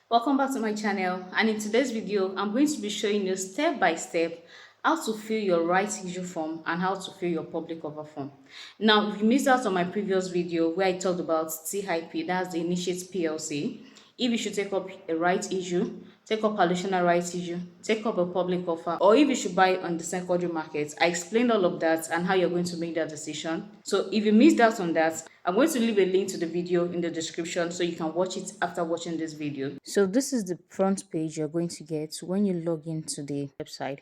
Welcome back to my channel, and in today's video I'm going to be showing you step by step how to fill your right issue form and how to fill your public offer form. Now, if you missed out on my previous video where I talked about TIP, that's the Initiate PLC, if you should take up a right issue, take up additional right issue, take up a public offer, or if you should buy on the secondary market, I explained all of that and how you're going to make that decision. So if you missed out on that, I'm going to leave a link to the video in the description so you can watch it after watching this video. So this is the front page you're going to get when you log into the website.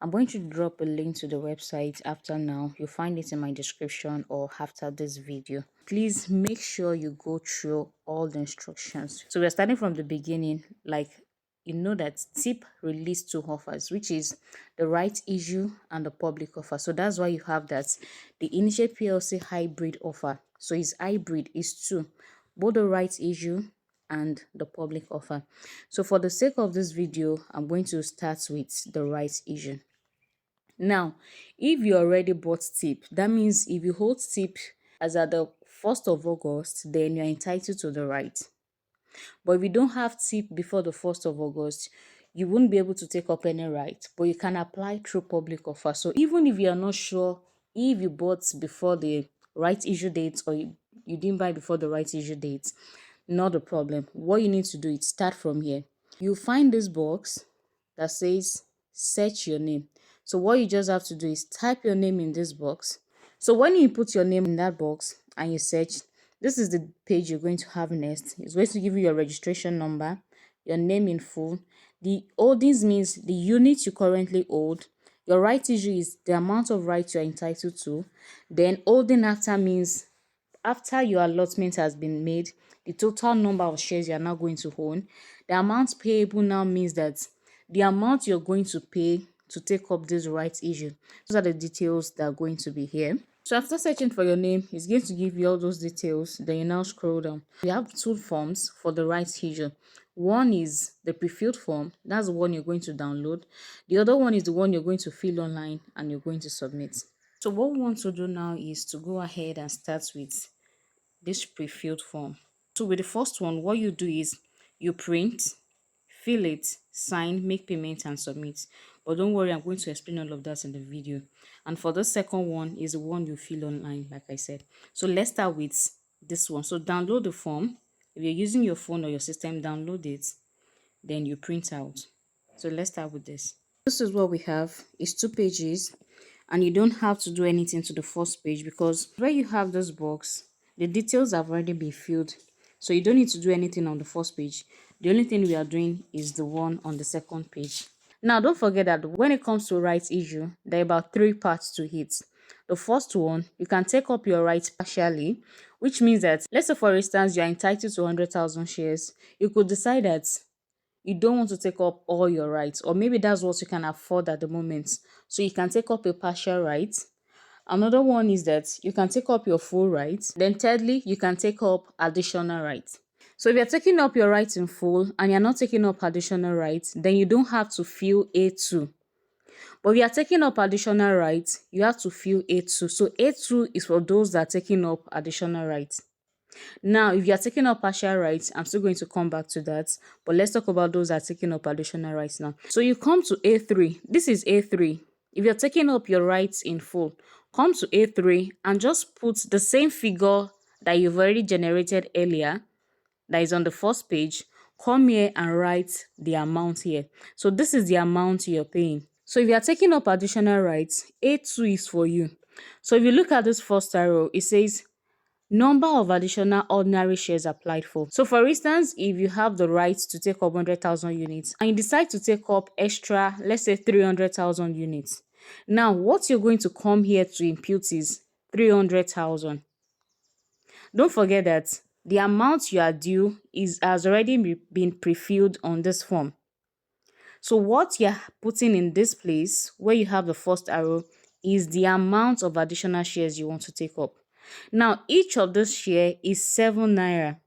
I'm going to drop a link to the website after now. You'll find it in my description or after this video. Please make sure you go through all the instructions. So we're starting from the beginning, like you know that TIP released two offers, which is the right issue and the public offer. So that's why you have that the Initiate PLC hybrid offer. So it's hybrid, is two, both the right issue and the public offer. So for the sake of this video, I'm going to start with the right issue. Now, if you already bought TIP, that means if you hold TIP as at the 1st of August, then you're entitled to the right. But if you don't have TIP before the 1st of August, you won't be able to take up any right, but you can apply through public offer. So even if you are not sure if you bought before the right issue date or you didn't buy before the right issue date, not a problem. What you need to do is start from here. You find this box that says search your name. So what you just have to do is type your name in this box. So when you put your name in that box and you search, this is the page you're going to have next. It's going to give you your registration number, your name in full. The holdings means the unit you currently hold. Your right issue is the amount of rights you're entitled to. Then holding after means after your allotment has been made, the total number of shares you are now going to own. The amount payable now means that the amount you're going to pay to take up this rights issue. Those are the details that are going to be here. So after searching for your name, it's going to give you all those details. Then you now scroll down. We have two forms for the rights issue. One is the pre-filled form. That's the one you're going to download. The other one is the one you're going to fill online and you're going to submit. So what we want to do now is to go ahead and start with this pre-filled form. So with the first one, what you do is you print, fill it, sign, make payment and submit. But don't worry, I'm going to explain all of that in the video. And for the second one is the one you fill online, like I said. So let's start with this one. So download the form. If you're using your phone or your system, download it. Then you print out. So let's start with this. This is what we have. It's 2 pages. And you don't have to do anything to the first page because where you have this box, the details have already been filled. So you don't need to do anything on the first page. The only thing we are doing is the one on the second page. Now, don't forget that when it comes to rights issue, there are about 3 parts to it. The first one, you can take up your rights partially, which means that, let's say for instance, you're entitled to 100,000 shares. You could decide that you don't want to take up all your rights, or maybe that's what you can afford at the moment. So you can take up a partial right. Another one is that you can take up your full rights. Then thirdly, you can take up additional rights. So if you're taking up your rights in full and you're not taking up additional rights, then you don't have to fill A2. But if you're taking up additional rights, you have to fill A2. So A2 is for those that are taking up additional rights. Now, if you're taking up partial rights, I'm still going to come back to that. But let's talk about those that are taking up additional rights now. So you come to A3. This is A3. If you're taking up your rights in full, come to A3 and just put the same figure that you've already generated earlier, that is on the first page. Come here and write the amount here. So this is the amount you're paying. So if you're taking up additional rights, A2 is for you. So if you look at this first arrow, it says number of additional ordinary shares applied for. So for instance, if you have the right to take up 100,000 units and you decide to take up extra, let's say 300,000 units. Now, what you're going to come here to impute is 300,000. Don't forget that the amount you are due has already been pre-filled on this form. So what you're putting in this place where you have the first arrow is the amount of additional shares you want to take up. Now, each of this share is 7 naira.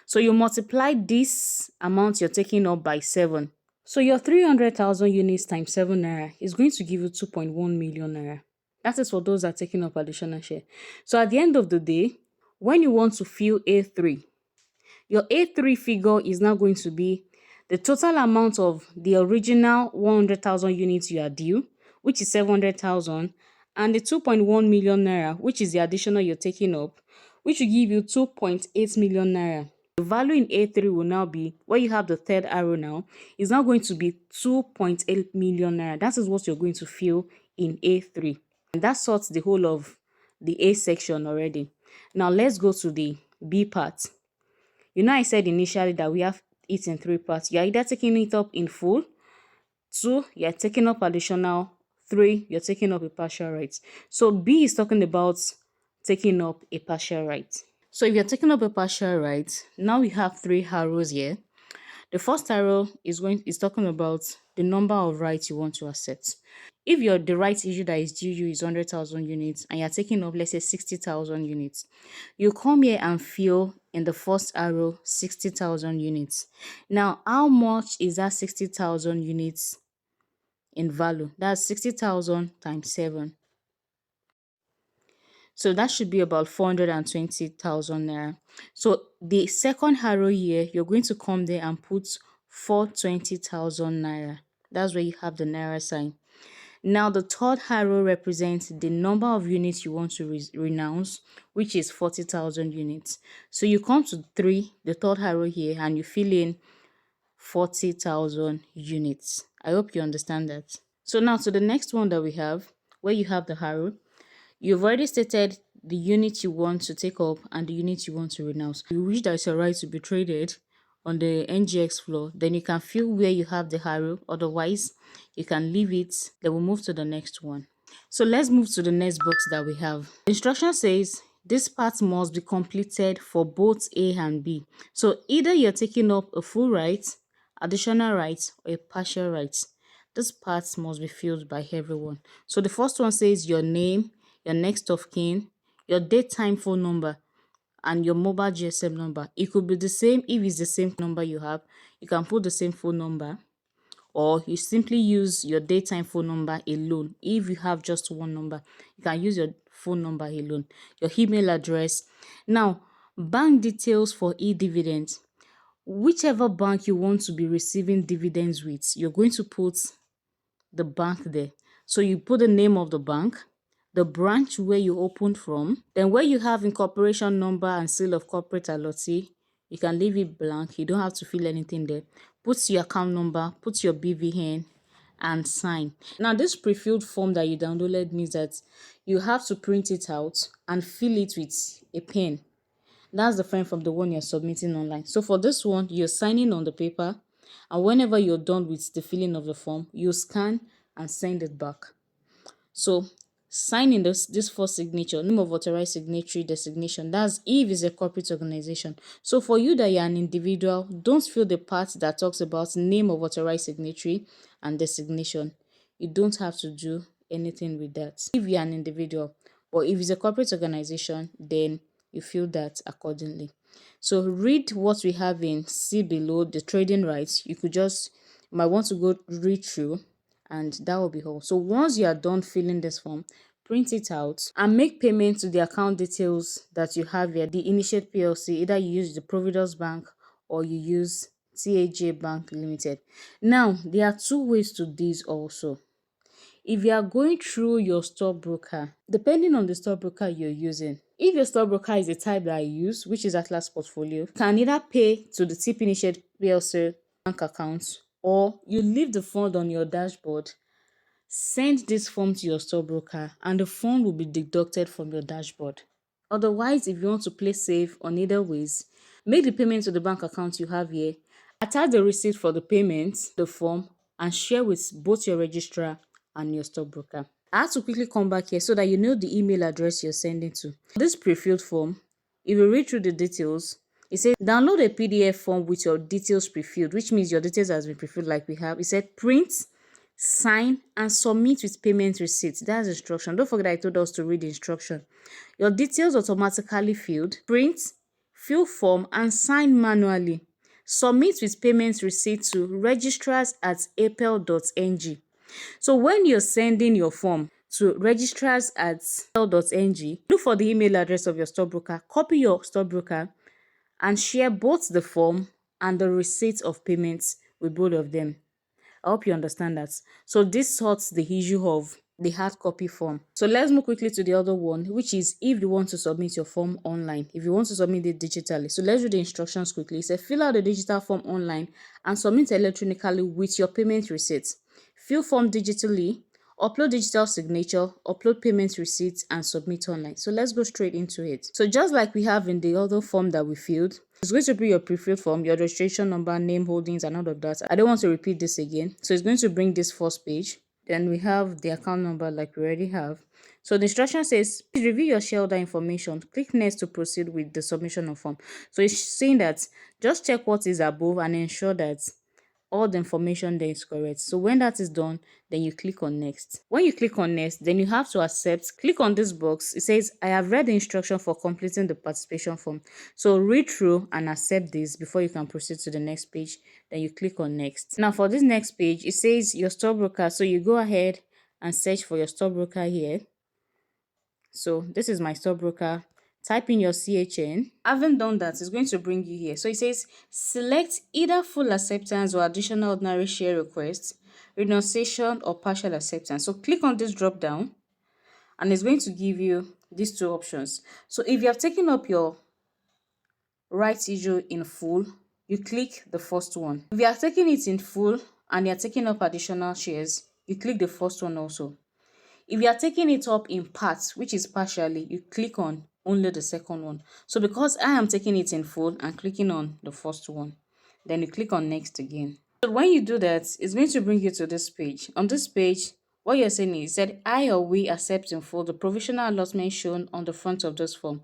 So you multiply this amount you're taking up by 7. So your 300,000 units times 7 naira is going to give you 2.1 million naira. That is for those that are taking up additional share. So at the end of the day, when you want to fill A3, your A3 figure is now going to be the total amount of the original 100,000 units you are due, which is 700,000, and the 2.1 million naira, which is the additional you're taking up, which will give you 2.8 million naira. The value in A3 will now be, where you have the third arrow now, is now going to be 2.8 million naira. That is what you're going to fill in A3. And that sorts the whole of the A section already. Now let's go to the B part. You know I said initially that we have it in three parts. You're either taking it up in full, 2, you're taking up additional, 3, you're taking up a partial right. So B is talking about taking up a partial right. So if you're taking up a partial right, now we have 3 arrows here. The first arrow is talking about the number of rights you want to accept. If the rights issue that is due you is 100,000 units and you're taking up, let's say, 60,000 units, you come here and fill in the first arrow 60,000 units. Now, how much is that 60,000 units in value? That's 60,000 times 7. So that should be about 420,000 naira. So the second arrow here, you're going to come there and put 420,000 naira. That's where you have the naira sign. Now the third arrow represents the number of units you want to renounce, which is 40,000 units. So you come to 3, the third arrow here, and you fill in 40,000 units. I hope you understand that. So now to the next one that we have, where you have the arrow, you've already stated the unit you want to take up and the unit you want to renounce. If you wish that it's a right to be traded on the NGX floor, then you can fill where you have the arrow. Otherwise, you can leave it. Then we'll move to the next one. So let's move to the next box that we have. The instruction says this part must be completed for both A and B. So either you're taking up a full right, additional right, or a partial right. This part must be filled by everyone. So the first one says your name, your next of kin, your daytime phone number, and your mobile GSM number. It could be the same. If it's the same number you have, you can put the same phone number, or you simply use your daytime phone number alone. If you have just one number, you can use your phone number alone. Your email address. Now, bank details for e-dividends. Whichever bank you want to be receiving dividends with, you're going to put the bank there. So you put the name of the bank, the branch where you opened from, then where you have incorporation number and seal of corporate allotee, you can leave it blank. You don't have to fill anything there. Put your account number, put your BVN, and sign. Now this pre-filled form that you downloaded means that you have to print it out and fill it with a pen. That's different from the one you're submitting online. So for this one, you're signing on the paper, and whenever you're done with the filling of the form, you scan and send it back. So sign in this first signature, name of authorized signatory designation. That's if it's a corporate organization. So for you that you're an individual, don't fill the part that talks about name of authorized signatory and designation. You don't have to do anything with that if you're an individual. But if it's a corporate organization, then you fill that accordingly. So read what we have in C below, the trading rights. You might want to go read through, and that will be all. So once you are done filling this form, print it out and make payment to the account details that you have here, the Initiate PLC. Either you use the Providence Bank or you use TAJ Bank Limited. Now, there are 2 ways to this also. If you are going through your stockbroker, depending on the stockbroker you're using, if your stockbroker is the type that I use, which is Atlas Portfolio, you can either pay to the TIP Initiate PLC bank account, or you leave the fund on your dashboard, send this form to your stockbroker, and the fund will be deducted from your dashboard. Otherwise, if you want to play safe on either ways, make the payment to the bank account you have here, attach the receipt for the payment, the form, and share with both your registrar and your stockbroker. I have to quickly come back here so that you know the email address you're sending to. This pre-filled form, if you read through the details, it says download a PDF form with your details pre-filled, which means your details has been pre-filled like we have. It said print, sign, and submit with payment receipt. That's the instruction. Don't forget I told us to read the instruction. Your details automatically filled, print, fill form, and sign manually. Submit with payment receipt to registrars@apel.ng. So when you're sending your form to registrars@apel.ng, look for the email address of your stockbroker, copy your stockbroker, and share both the form and the receipt of payments with both of them. I hope you understand that. So this sorts the issue of the hard copy form. So let's move quickly to the other one, which is if you want to submit your form online, if you want to submit it digitally. So let's read the instructions quickly. It says fill out the digital form online and submit electronically with your payment receipts. Fill form digitally, upload digital signature, upload payment receipts, and submit online. So let's go straight into it. So just like we have in the other form that we filled, it's going to be your pre-filled form, your registration number, name, holdings, and all of that. I don't want to repeat this again. So it's going to bring this first page. Then we have the account number like we already have. So the instruction says, please review your shareholder information. Click next to proceed with the submission of form. So it's saying that just check what is above and ensure that all the information there is correct. So when that is done, then you click on next. When you click on next, then you have to accept. Click on this box. It says I have read the instruction for completing the participation form. So read through and accept this before you can proceed to the next page. Then you click on next. Now for this next page, it says your stockbroker. So you go ahead and search for your stockbroker here. So this is my stockbroker. Type in your CHN. Having done that, it's going to bring you here. So it says select either full acceptance or additional ordinary share request, renunciation or partial acceptance. So click on this drop down and it's going to give you these two options. So if you have taken up your rights issue in full, you click the first one. If you are taking it in full and you are taking up additional shares, you click the first one also. If you are taking it up in parts, which is partially, you click on only the second one. So because I am taking it in full and clicking on the first one, then you click on next again. So when you do that, it's going to bring you to this page. On this page, what you're saying is that I or we accept in full the provisional allotment shown on the front of this form.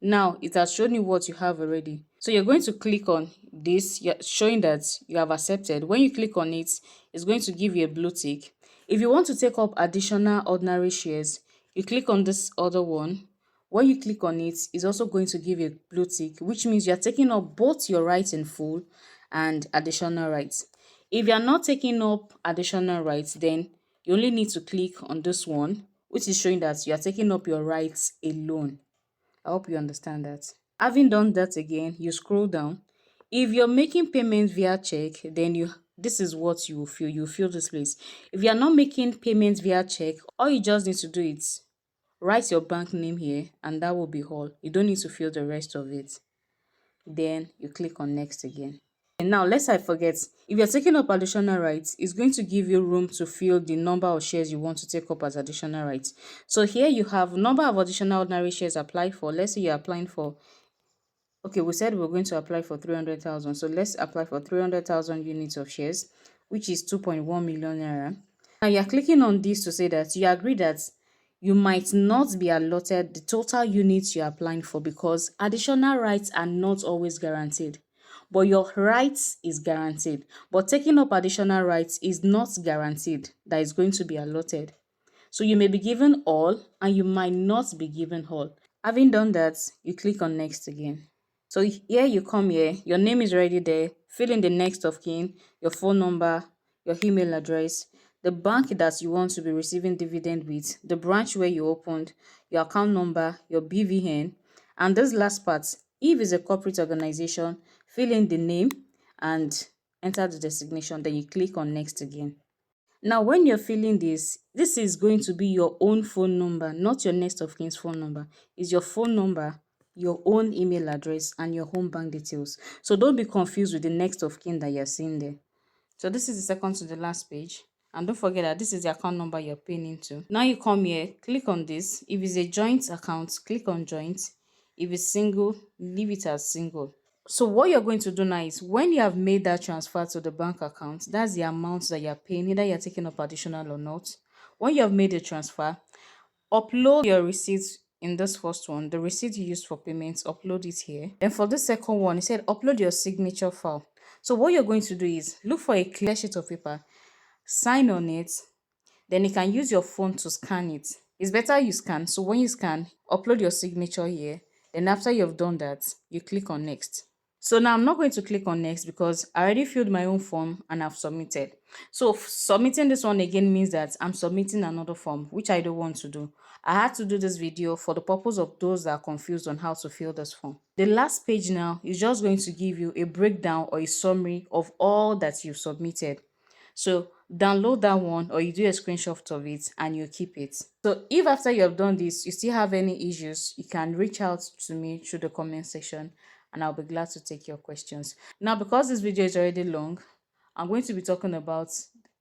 Now it has shown you what you have already. So you're going to click on this, showing that you have accepted. When you click on it, it's going to give you a blue tick. If you want to take up additional ordinary shares, you click on this other one. When you click on it, it's also going to give you a blue tick, which means you're taking up both your rights in full and additional rights. If you're not taking up additional rights, then you only need to click on this one, which is showing that you are taking up your rights alone. I hope you understand that. Having done that again, you scroll down. If you're making payments via check, then this is what you will fill. You fill this place. If you are not making payments via check, all you just need to do is write your bank name here and that will be all. You don't need to fill the rest of it. Then you click on next again. And now, lest I forget, if you're taking up additional rights, it's going to give you room to fill the number of shares you want to take up as additional rights. So here you have number of additional ordinary shares applied for. Let's say you're applying for, okay, we said we're going to apply for 300,000. So let's apply for 300,000 units of shares, which is 2.1 million naira. Now you're clicking on this to say that you agree that you might not be allotted the total units you're applying for because additional rights are not always guaranteed. But your rights is guaranteed. But taking up additional rights is not guaranteed that it's going to be allotted. So you may be given all and you might not be given all. Having done that, you click on next again. So here you come here, your name is already there, fill in the next of kin, your phone number, your email address, the bank that you want to be receiving dividend with, the branch where you opened, your account number, your BVN, and this last part, if it's a corporate organization, fill in the name and enter the designation, then you click on next again. Now, when you're filling this is going to be your own phone number, not your next of kin's phone number. It's your phone number, your own email address, and your home bank details. So don't be confused with the next of kin that you're seeing there. So this is the second to the last page. And don't forget that this is the account number you're paying into. Now you come here, click on this. If it's a joint account, click on joint. If it's single, leave it as single. So what you're going to do now is when you have made that transfer to the bank account, that's the amount that you're paying, either you're taking up additional or not. When you have made the transfer, upload your receipts in this first one, the receipt you used for payments, upload it here. Then for the second one, it said upload your signature file. So what you're going to do is look for a clear sheet of paper, sign on it, then you can use your phone to scan it. It's better you scan. So when you scan, upload your signature here. Then after you've done that, you click on next. So now I'm not going to click on next because I already filled my own form and I've submitted. So submitting this one again means that I'm submitting another form, which I don't want to do. I had to do this video for the purpose of those that are confused on how to fill this form. The last page now is just going to give you a breakdown or a summary of all that you've submitted. So download that one or you do a screenshot of it and you keep it. So if after you have done this, you still have any issues, you can reach out to me through the comment section and I'll be glad to take your questions. Now, because this video is already long, I'm going to be talking about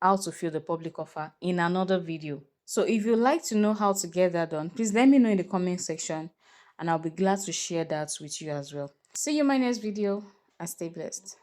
how to fill the public offer in another video. So if you'd like to know how to get that done, please let me know in the comment section and I'll be glad to share that with you as well. See you in my next video and stay blessed.